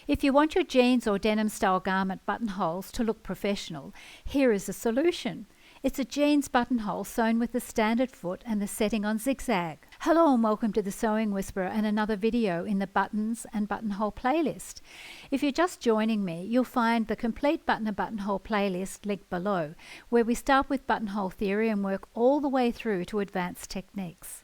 If you want your jeans or denim style garment buttonholes to look professional, here is a solution. It's a jeans buttonhole sewn with the standard foot and the setting on zigzag. Hello and welcome to the Sewing Whisperer and another video in the Buttons and Buttonhole playlist. If you're just joining me, you'll find the complete Button and Buttonhole playlist linked below, where we start with buttonhole theory and work all the way through to advanced techniques.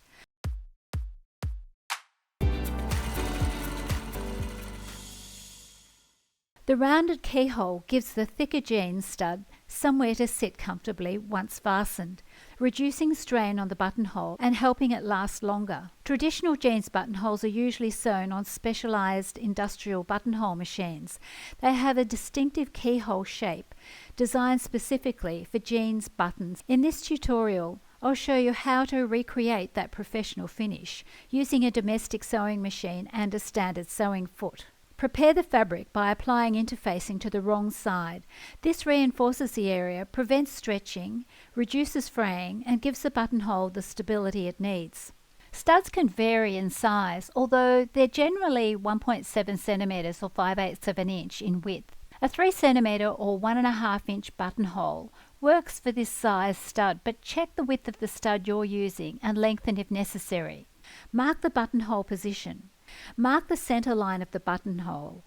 The rounded keyhole gives the thicker jeans stud somewhere to sit comfortably once fastened, reducing strain on the buttonhole and helping it last longer. Traditional jeans buttonholes are usually sewn on specialized industrial buttonhole machines. They have a distinctive keyhole shape, designed specifically for jeans buttons. In this tutorial, I'll show you how to recreate that professional finish using a domestic sewing machine and a standard sewing foot. Prepare the fabric by applying interfacing to the wrong side. This reinforces the area, prevents stretching, reduces fraying, and gives the buttonhole the stability it needs. Studs can vary in size, although they're generally 1.7 centimeters or 5/8 of an inch in width. A 3 centimeter or 1.5 inch buttonhole works for this size stud, but check the width of the stud you're using and lengthen if necessary. Mark the buttonhole position. Mark the center line of the buttonhole.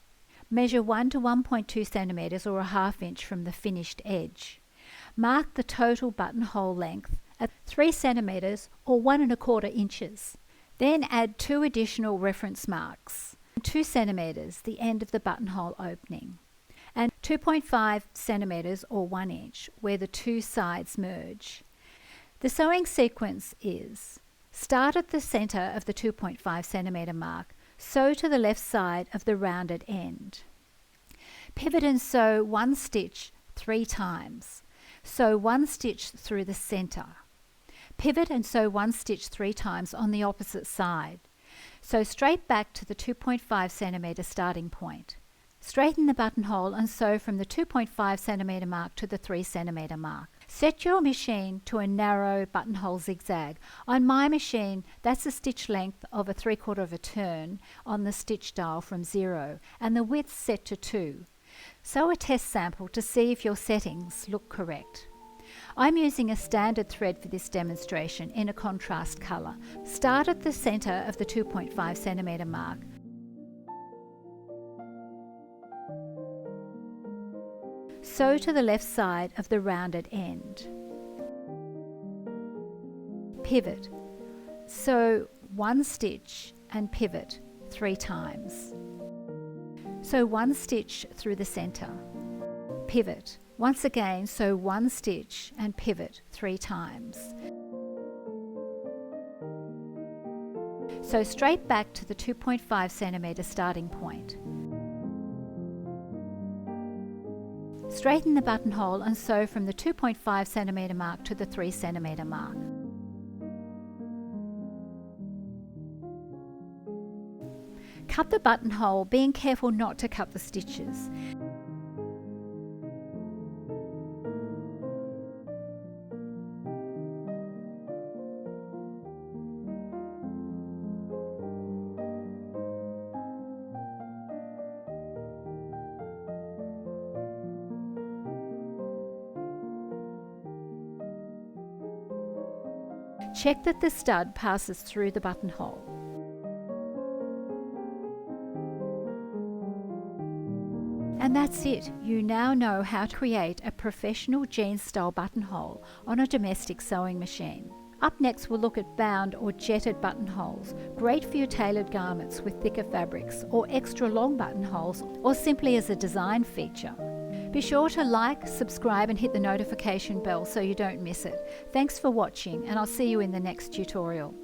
Measure 1 to 1.2 centimeters or 1/2 inch from the finished edge. Mark the total buttonhole length at 3 centimeters or 1.25 inches. Then add 2 additional reference marks. 2 centimeters, the end of the buttonhole opening, and 2.5 centimeters or 1 inch, where the two sides merge. The sewing sequence is: start at the center of the 2.5 centimeter mark, sew to the left side of the rounded end. Pivot and sew 1 stitch 3 times. Sew 1 stitch through the center. Pivot and sew 1 stitch 3 times on the opposite side. Sew straight back to the 2.5 centimeter starting point. Straighten the buttonhole and sew from the 2.5 centimeter mark to the 3 centimeter mark. Set your machine to a narrow buttonhole zigzag. On my machine, that's a stitch length of a 3/4 of a turn on the stitch dial from 0, and the width set to 2. Sew a test sample to see if your settings look correct. I'm using a standard thread for this demonstration in a contrast color. Start at the center of the 2.5 centimeter mark. Sew to the left side of the rounded end. Pivot. Sew 1 stitch and pivot 3 times. Sew 1 stitch through the center. Pivot. Once again, sew 1 stitch and pivot 3 times. Sew straight back to the 2.5 centimeter starting point. Straighten the buttonhole and sew from the 2.5 centimeter mark to the 3 centimeter mark. Cut the buttonhole, being careful not to cut the stitches. Check that the stud passes through the buttonhole. And that's it. You now know how to create a professional jeans style buttonhole on a domestic sewing machine. Up next, we'll look at bound or jetted buttonholes, great for your tailored garments with thicker fabrics, or extra long buttonholes, or simply as a design feature. Be sure to like, subscribe and hit the notification bell so you don't miss it. Thanks for watching, and I'll see you in the next tutorial.